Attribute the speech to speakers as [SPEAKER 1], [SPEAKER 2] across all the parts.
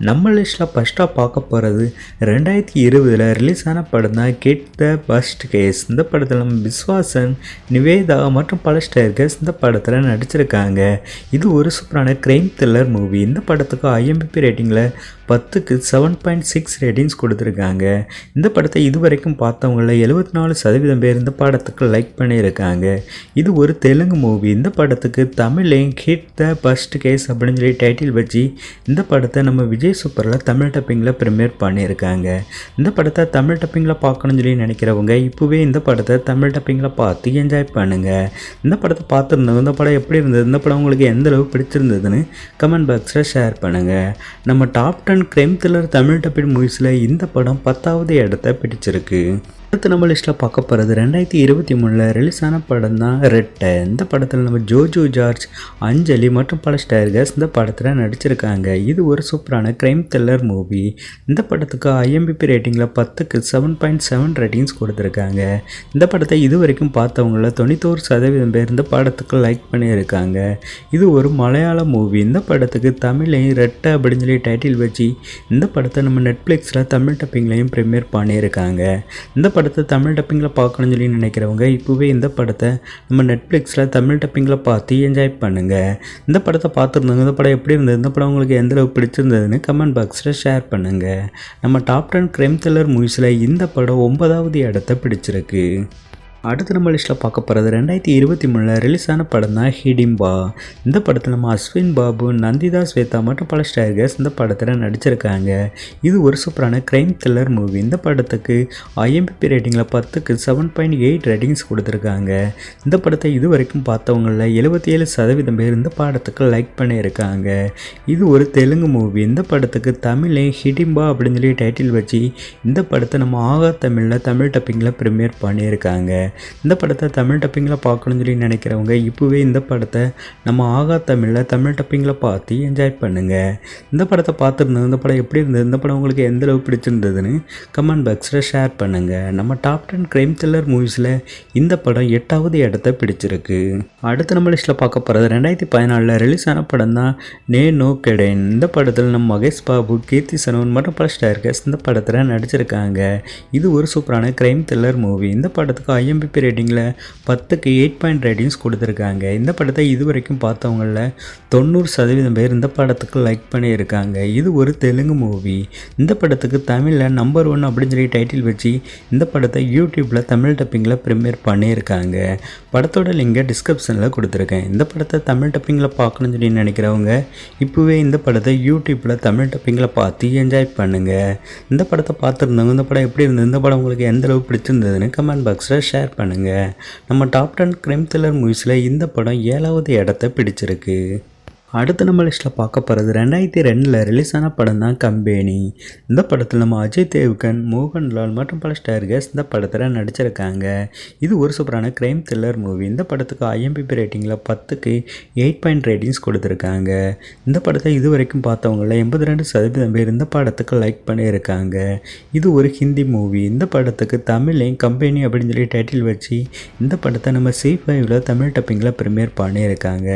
[SPEAKER 1] நம்ம லிஸ்ட்டில் ஃபஸ்ட்டாக பார்க்க போகிறது 2020 ரிலீஸ் ஆன படம் தான் கெட் த ஃபர்ஸ்ட் கேஸ். இந்த படத்தில் நம்ம விஸ்வாசன், நிவேதா மற்றும் பல ஸ்டார்ஸ் இந்த படத்தில் நடிச்சிருக்காங்க. இது ஒரு சூப்பரான க்ரைம் த்ரில்லர் மூவி. இந்த படத்துக்கு IMDb ரேட்டிங்கில் 10க்கு 7.6 ரேட்டிங்ஸ் கொடுத்துருக்காங்க. இந்த படத்தை இதுவரைக்கும் பார்த்தவங்கள 74% பேர் இந்த படத்துக்கு லைக் பண்ணியிருக்காங்க. இது ஒரு தெலுங்கு மூவி. இந்த படத்துக்கு தமிழ்லையும் ஹிட் த ஃபர்ஸ்ட் கேஸ் அப்படின்னு சொல்லி டைட்டில் வச்சு இந்த படத்தை நம்ம விஜய் சூப்பரில் தமிழ் டப்பிங்கில் ப்ரீமியர் பண்ணியிருக்காங்க. இந்த படத்தை தமிழ் டப்பிங்கில் பார்க்கணும்னு சொல்லி நினைக்கிறவங்க இப்போவே இந்த படத்தை தமிழ் டப்பிங்கில் பார்த்து என்ஜாய் பண்ணுங்கள். இந்த படத்தை பார்த்துருந்தவங்க இந்த படம் எப்படி இருந்தது, இந்த படம் உங்களுக்கு எந்த அளவு பிடிச்சிருந்ததுன்னு கமெண்ட் பாக்ஸில் ஷேர் பண்ணுங்கள். நம்ம top 10 crime thriller Tamil dubbing மூவிஸில் இந்த படம் 10வது இடத்தை பிடிச்சிருக்கு. அடுத்து நம்ம லிஸ்ட்டில் பார்க்க போகிறது 2023 ரிலீஸ் ஆன படம் தான் ரெட்டை. இந்த படத்தில் நம்ம ஜோஜோ ஜார்ஜ், அஞ்சலி மற்றும் பல ஸ்டார்ஸ் இந்த படத்தில் நடிச்சிருக்காங்க. இது ஒரு சூப்பரான க்ரைம் த்ரில்லர் மூவி. இந்த படத்துக்கு IMDb ரேட்டிங்கில் 10க்கு 7.7 ரேட்டிங்ஸ் கொடுத்துருக்காங்க. இந்த படத்தை இது வரைக்கும் பார்த்தவங்கள 91% பேர் இந்த படத்துக்கு லைக் பண்ணியிருக்காங்க. இது ஒரு மலையாள மூவி. இந்த படத்துக்கு தமிழையும் ரெட்டை அப்படின்னு சொல்லி டைட்டில் வச்சு இந்த படத்தை நம்ம நெட்ஃப்ளிக்ஸில் தமிழ் டப்பிங்லையும் ப்ரீமியர் பண்ணியிருக்காங்க. இந்த படத்தை தமிழ் டப்பிங்கில் பார்க்கணும்னு சொல்லி நினைக்கிறவங்க இப்போவே இந்த படத்தை நம்ம நெட்ஃப்ளிக்ஸில் தமிழ் டப்பிங்கில் பார்த்து என்ஜாய் பண்ணுங்கள். இந்த படத்தை பார்த்துருந்தாங்க இந்த படம் எப்படி இருந்தது, இந்த படம் உங்களுக்கு எந்த அளவுக்கு பிடிச்சிருந்ததுன்னு கமெண்ட் பாக்ஸில் ஷேர் பண்ணுங்கள். நம்ம டாப் 10 க்ரைம் த்ரில்லர் மூவிஸில் இந்த படம் 9வது இடத்தை பிடிச்சிருக்கு. அடுத்து நம்ம லிஸ்ட்டில் பார்க்க போகிறது 2023 ரிலீஸ் ஆன படம் தான் ஹிடிம்பா. இந்த படத்தில் நம்ம அஸ்வின் பாபு, நந்திதா ஸ்வேதா மற்றும் பல ஸ்டார்ஸ் இந்த படத்தில் நடிச்சிருக்காங்க. இது ஒரு சூப்பரான க்ரைம் த்ரில்லர் மூவி. இந்த படத்துக்கு IMDb ரேட்டிங்கில் 10க்கு 7.8 ரேட்டிங்ஸ் கொடுத்துருக்காங்க. இந்த படத்தை இது வரைக்கும் பார்த்தவங்கள 77% பேர் இந்த படத்துக்கு லைக் பண்ணியிருக்காங்க. இது ஒரு தெலுங்கு மூவி. இந்த படத்துக்கு தமிழே ஹிடிம்பா அப்படின்னு சொல்லி டைட்டில் வச்சு இந்த படத்தை நம்ம ஆகா தமிழில் தமிழ் டப்பிங்கில் ப்ரீமியர் பண்ணியிருக்காங்க. இந்த படத்தை தமிழ் டப்பிங்கில் பார்க்கணும்னு சொல்லி நினைக்கிறவங்க இப்போவே இந்த படத்தை நம்ம ஆகா தமிழில் தமிழ் டப்பிங்கில் பார்த்து என்ஜாய் பண்ணுங்கள். இந்த படத்தை பார்த்துருந்தது இந்த படம் எப்படி இருந்தது, இந்த படம் உங்களுக்கு எந்த அளவு பிடிச்சிருந்ததுன்னு கமெண்ட் பாக்ஸில் ஷேர் பண்ணுங்கள். நம்ம டாப் 10 க்ரைம் த்ரில்லர் மூவிஸில் இந்த படம் 8வது இடத்தை பிடிச்சிருக்கு. அடுத்து நம்ம லிஸ்ட்டில் பார்க்க போகிறது 2014 ரிலீஸ் ஆன படம் தான் நேனோ கெடேன். இந்த படத்தில் நம்ம மகேஷ் பாபு, கீர்த்தி சனோன் மற்றும் பல ஸ்டார்ஸ் இந்த படத்தில் நடிச்சிருக்காங்க. இது ஒரு சூப்பரான க்ரைம் த்ரில்லர் மூவி. இந்த படத்துக்கு IMDb ரேட்டிங்கில் 10க்கு 8 ரேட்டிங்ஸ் கொடுத்துருக்காங்க. இந்த படத்தை இது வரைக்கும் பார்த்தவங்கள 90% பேர் இந்த படத்துக்கு லைக் பண்ணியிருக்காங்க. இது ஒரு தெலுங்கு மூவி. இந்த படத்துக்கு தமிழில் நம்பர் 1 அப்படின்னு சொல்லி டைட்டில் வச்சு இந்த படத்தை யூடியூப்பில் தமிழ் டப்பிங்கில் ப்ரீமியர் பண்ணியிருக்காங்க. படத்தோட லிங்கை டிஸ்கிரிப்ஷனில் கொடுத்துருக்கேன். இந்த படத்தை தமிழ் டப்பிங்கில் பார்க்கணும்னு சொல்லி நினைக்கிறவங்க இப்போவே இந்த படத்தை யூடியூப்பில் தமிழ் டப்பிங்கில் பார்த்து என்ஜாய் பண்ணுங்கள். இந்த படத்தை பார்த்துருந்தவங்க இந்த படம் எப்படி இருந்தது, இந்த படம் உங்களுக்கு எந்த அளவு பிடிச்சிருந்ததுன்னு கமெண்ட் பாக்ஸில் ஷேர் பண்ணுங்கள். நம்ம டாப் 10 க்ரைம் த்ரில்லர் மூவிஸில் இந்த படம் 7வது இடத்தை பிடிச்சிருக்கு. அடுத்து நம்ம லிஸ்ட்டில் பார்க்க போகிறது 2002 ரிலீஸ் ஆன படம் தான் கம்பெனி. இந்த படத்தில் நம்ம அஜய் தேவ்கன், மோகன்லால் மற்றும் பல ஸ்டார்ஸ் இந்த படத்தில் நடிச்சிருக்காங்க. இது ஒரு சூப்பரான க்ரைம் த்ரில்லர் மூவி. இந்த படத்துக்கு IMDb ரேட்டிங்கில் 10க்கு 8 ரேட்டிங்ஸ் கொடுத்துருக்காங்க. இந்த படத்தை இது வரைக்கும் பார்த்தவங்கள 82% பேர் இந்த படத்துக்கு லைக் பண்ணியிருக்காங்க. இது ஒரு ஹிந்தி மூவி. இந்த படத்துக்கு தமிழையும் கம்பெனி அப்படின்னு சொல்லி டைட்டில் வச்சு இந்த படத்தை நம்ம C5ல் தமிழ் டப்பிங்கில் ப்ரீமியர் பண்ணியிருக்காங்க.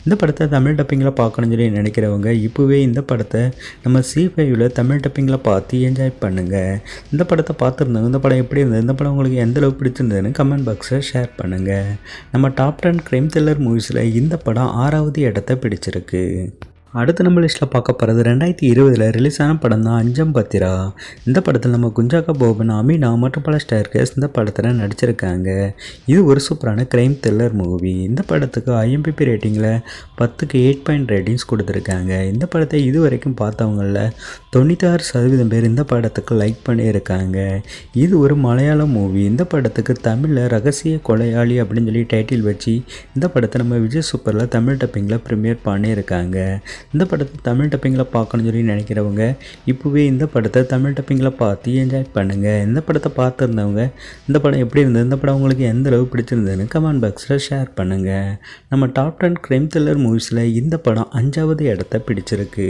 [SPEAKER 1] இந்த படத்தை தமிழ் டப்பிங் பார்க்கணும்னு சொல்லி நினைக்கிறவங்க இப்போவே இந்த படத்தை நம்ம C5ல் தமிழ் டப்பிங்கில் பார்த்து என்ஜாய் பண்ணுங்கள். இந்த படத்தை பார்த்துருந்தாங்க இந்த படம் எப்படி இருந்தது, இந்த படம் உங்களுக்கு எந்த அளவு பிடிச்சிருந்ததுன்னு கமெண்ட் பாக்ஸில் ஷேர் பண்ணுங்கள். நம்ம டாப் 10 க்ரைம் த்ரில்லர் மூவிஸில் இந்த படம் 6வது இடத்தை பிடிச்சிருக்கு. அடுத்து நம்ம லிஸ்ட்டில் பார்க்க போகிறது 2020 ரிலீஸ் ஆன படம் தான் அஞ்சம் பத்திரா. இந்த படத்தில் நம்ம குஞ்சாக்கா போபன், அமீனா மற்றும் பல ஸ்டார்ஸ் இந்த படத்தில் நடிச்சிருக்காங்க. இது ஒரு சூப்பரான க்ரைம் த்ரில்லர் மூவி. இந்த படத்துக்கு IMDb ரேட்டிங்கில் 10க்கு 8 ரேட்டிங்ஸ் கொடுத்துருக்காங்க. இந்த படத்தை இது வரைக்கும் பார்த்தவங்கள 96% பேர் இந்த படத்துக்கு லைக் பண்ணியிருக்காங்க. இது ஒரு மலையாள மூவி. இந்த படத்துக்கு தமிழில் ரகசிய கொலையாளி அப்படின்னு சொல்லி டைட்டில் வச்சு இந்த படத்தை நம்ம விஜய் சூப்பரில் தமிழ் டப்பிங்கில் ப்ரீமியர் பண்ணியிருக்காங்க. இந்த படத்தை தமிழ் டப்பிங்கில் பார்க்கணும்னு சொல்லி நினைக்கிறவங்க இப்போவே இந்த படத்தை தமிழ் டப்பிங்கில் பார்த்து என்ஜாய் பண்ணுங்கள். இந்த படத்தை பார்த்துருந்தவங்க இந்த படம் எப்படி இருந்தது, இந்த படம் உங்களுக்கு எந்த அளவு பிடிச்சிருந்ததுன்னு கமெண்ட் பாக்ஸில் ஷேர் பண்ணுங்கள். நம்ம டாப் 10 க்ரைம் த்ரில்லர் மூவிஸில் இந்த படம் 5வது இடத்தை பிடிச்சிருக்கு.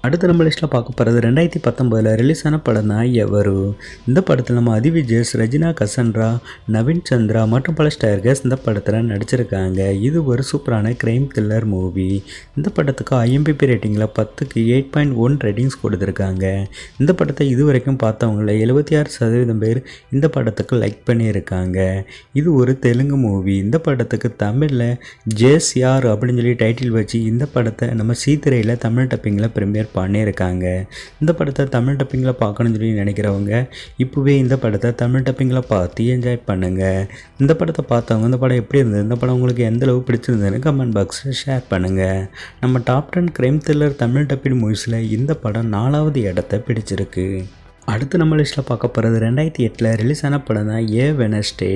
[SPEAKER 1] அடுத்த நம்ம லிஸ்ட்டில் பார்க்க போகிறது 2019 ரிலீஸ் ஆன படம் தான் எவரு. இந்த படத்தில் நம்ம அதி விஜேஷ், ரஜினா கசன்ரா, நவீன் சந்திரா மற்றும் பல ஸ்டார்கர்ஸ் இந்த படத்தில் நடிச்சிருக்காங்க. இது ஒரு சூப்பரான கிரைம் த்ரில்லர் மூவி. இந்த படத்துக்கு IMDb ரேட்டிங்கில் 10க்கு 8.1 ரேட்டிங்ஸ் கொடுத்துருக்காங்க. இந்த படத்தை இது வரைக்கும் பார்த்தவங்கள 76% பேர் இந்த படத்துக்கு லைக் பண்ணியிருக்காங்க. இது ஒரு தெலுங்கு மூவி. இந்த படத்துக்கு தமிழில் JSR அப்படின்னு சொல்லி டைட்டில் வச்சு இந்த படத்தை நம்ம சீத்திரையில் தமிழ் டப்பிங்கில் ப்ரீமியர் பண்ணியிருக்காங்க. இந்த படத்தை தமிழ் டப்பிங்கில் பார்க்கணும்னு சொல்லி நினைக்கிறவங்க இப்போவே இந்த படத்தை தமிழ் டப்பிங்கில் பார்த்து என்ஜாய் பண்ணுங்கள். இந்த படத்தை பார்த்தவங்க இந்த படம் எப்படி இருந்தது, இந்த படம் உங்களுக்கு எந்த அளவு பிடிச்சிருந்ததுன்னு கமெண்ட் பாக்ஸில் ஷேர் பண்ணுங்கள். நம்ம top 10 crime thriller Tamil dubbing மூவிஸில் இந்த படம் 4வது இடத்தை பிடிச்சிருக்கு. அடுத்து நம்ம லிஸ்ட்டில் பார்க்க போகிறது 2008 ரிலீஸ் ஆன படம் தான் வெட்னஸ்டே.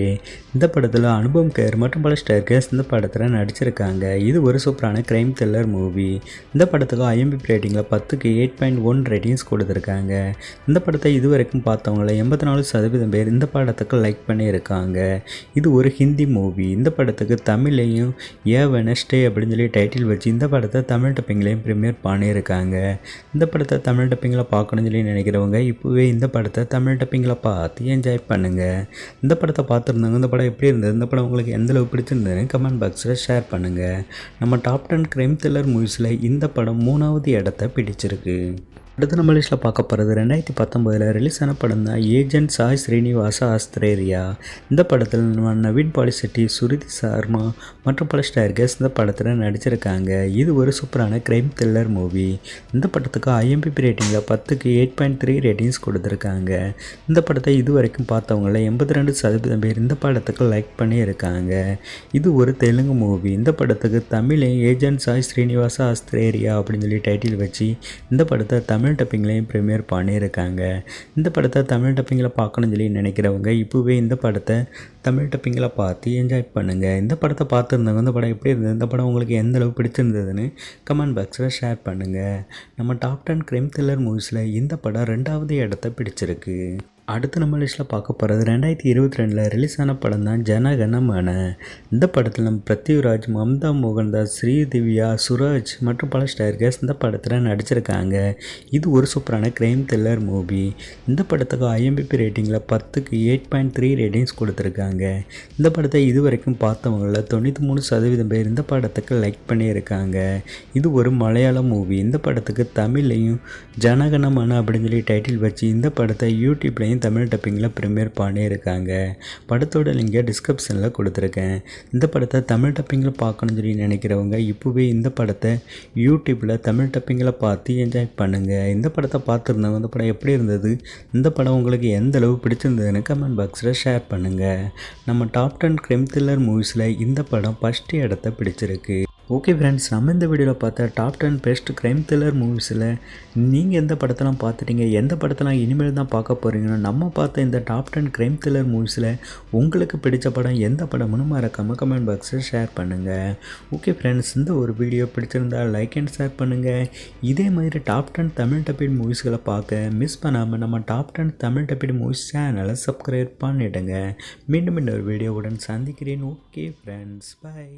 [SPEAKER 1] இந்த படத்தில் அனுபம் கெர் மற்றும் பல ஸ்டார்கர்ஸ் இந்த படத்தில் நடிச்சிருக்காங்க. இது ஒரு சூப்பரான கிரைம் த்ரில்லர் மூவி. இந்த படத்துக்கு IMDb ரேட்டிங்கில் 10க்கு 8.1 ரேட்டிங்ஸ் கொடுத்துருக்காங்க. இந்த படத்தை இது வரைக்கும் பார்த்தவங்கள 84% பேர் இந்த படத்துக்கு லைக் பண்ணியிருக்காங்க. இது ஒரு ஹிந்தி மூவி. இந்த படத்துக்கு தமிழ்லையும் வெட்னஸ்டே அப்படின்னு சொல்லி டைட்டில் வச்சு இந்த படத்தை தமிழ் டப்பிங்லேயும் ப்ரீமியர் பண்ணியிருக்காங்க. இந்த படத்தை தமிழ் டப்பிங்கில் பார்க்கணும்னு சொல்லி நினைக்கிறவங்க இப்போ இந்த படத்தை தமிழ் டப்பிங்கில் பார்த்து என்ஜாய் பண்ணுங்கள். இந்த படத்தை பார்த்துருந்தாங்க இந்த படம் எப்படி இருந்தது, இந்த படம் உங்களுக்கு எந்த அளவு பிடிச்சிருந்ததுன்னு கமெண்ட் பாக்ஸில் ஷேர் பண்ணுங்கள். நம்ம டாப் 10 கிரைம் த்ரில்லர் மூவிஸில் இந்த படம் 3வது இடத்தை பிடிச்சிருக்கு. அடுத்து நம்ம லிஸ்ட்டில் பார்க்க போகிறது 2019 ரிலீஸ் ஆன படம் தான் ஏஜென்ட் சாய் ஸ்ரீனிவாச ஆஸ்திரேலியா. இந்த படத்தில் நம்ம நவீன் பாலிசெட்டி, சுருதி சர்மா மற்றும் பல ஸ்டார்கர்ஸ் இந்த படத்தில் நடிச்சிருக்காங்க. இது ஒரு சூப்பரான கிரைம் த்ரில்லர் மூவி. இந்த படத்துக்கு IMDb ரேட்டிங்கில் 10க்கு 8.3 ரேட்டிங்ஸ் கொடுத்துருக்காங்க. இந்த படத்தை இது வரைக்கும் பார்த்தவங்கள 82% பேர் இந்த படத்துக்கு லைக் பண்ணியிருக்காங்க. இது ஒரு தெலுங்கு மூவி. இந்த படத்துக்கு தமிழை ஏஜென்ட் சாய் ஸ்ரீனிவாச ஆஸ்திரேலியா அப்படின்னு சொல்லி டைட்டில் வச்சு இந்த படத்தை தமிழ் டப்பிங்லையும் ப்ரீமியர் பண்ணியிருக்காங்க. இந்த படத்தை தமிழ் டப்பிங்கில் பார்க்கணும்னு சொல்லி நினைக்கிறவங்க இப்போவே இந்த படத்தை தமிழ் டப்பிங்கில் பார்த்து என்ஜாய் பண்ணுங்கள். இந்த படத்தை பார்த்துருந்தவங்க இந்த படம் எப்படி இருந்தது, இந்த படம் உங்களுக்கு எந்த அளவு பிடிச்சிருந்ததுன்னு கமெண்ட் பாக்ஸில் ஷேர் பண்ணுங்கள். நம்ம டாப் 10 கிரைம் த்ரில்லர் மூவிஸில் இந்த படம் 2வது இடத்தை பிடிச்சிருக்கு. அடுத்து நம்ம லிஸ்ட்டில் பார்க்க போகிறது 2022 ரிலீஸ் ஆன படம் தான் ஜனகணமன. இந்த படத்தில் நம்ம பிருத்திவிராஜ், மம்தா மோகன்தாஸ், ஸ்ரீதிவ்யா, சுராஜ் மற்றும் பல ஸ்டார்கர்ஸ் இந்த படத்தில் நடிச்சிருக்காங்க. இது ஒரு சூப்பரான கிரைம் த்ரில்லர் மூவி. இந்த படத்துக்கு IMDb ரேட்டிங்கில் 10க்கு 8.3 ரேட்டிங்ஸ் கொடுத்துருக்காங்க. இந்த படத்தை இது வரைக்கும் பார்த்தவங்கள 93% பேர் இந்த படத்துக்கு லைக் பண்ணியிருக்காங்க. இது ஒரு மலையாள மூவி. இந்த படத்துக்கு தமிழ்லையும் ஜனகணமன அப்படின்னு சொல்லி டைட்டில் வச்சு இந்த படத்தை யூடியூப்லையும் தமிழ் டப்பிங்கில் ப்ரீமியர் பண்ணியிருக்காங்க. படத்தோட லிங்கை டிஸ்கிரிப்ஷனில் கொடுத்துருக்கேன். இந்த படத்தை தமிழ் டப்பிங்கில் பார்க்கணும்னு சொல்லி நினைக்கிறவங்க இப்போவே இந்த படத்தை யூடியூப்பில் தமிழ் டப்பிங்கில் பார்த்து என்ஜாய் பண்ணுங்கள். இந்த படத்தை பார்த்துருந்தவங்க இந்த படம் எப்படி இருந்தது, இந்த படம் உங்களுக்கு எந்த அளவு பிடிச்சிருந்ததுன்னு கமெண்ட் பாக்ஸில் ஷேர் பண்ணுங்கள். நம்ம டாப் 10 கிரைம் த்ரில்லர் மூவிஸில் இந்த படம் 1st இடத்தை பிடிச்சிருக்கு. ஓகே ஃப்ரெண்ட்ஸ், நம்ம இந்த வீடியோவில் பார்த்த டாப் 10 பெஸ்ட் கிரைம் த்ரில்லர் மூவிஸில் நீங்கள் எந்த படத்தெல்லாம் பார்த்துட்டீங்க, எந்த படத்தெல்லாம் இனிமேல் தான் பார்க்க போகிறீங்கன்னா நம்ம பார்த்த இந்த டாப் 10 கிரைம் த்ரில்லர் மூவிஸில் உங்களுக்கு பிடிச்ச படம் எந்த படம்னு மறக்காமல் கமெண்ட் பாக்ஸில் ஷேர் பண்ணுங்கள். ஓகே ஃப்ரெண்ட்ஸ், இந்த ஒரு வீடியோ பிடிச்சிருந்தால் லைக் அண்ட் ஷேர் பண்ணுங்கள். இதே மாதிரி டாப் 10 தமிழ் டப்பிங் மூவிஸ்களை பார்க்க மிஸ் பண்ணாமல் நம்ம டாப் 10 தமிழ் டப்பிங் மூவிஸ் சேனலை சப்ஸ்கிரைப் பண்ணிவிடுங்க. மீண்டும் இன்னொரு வீடியோவுடன் சந்திக்கிறேன். Okay friends, by.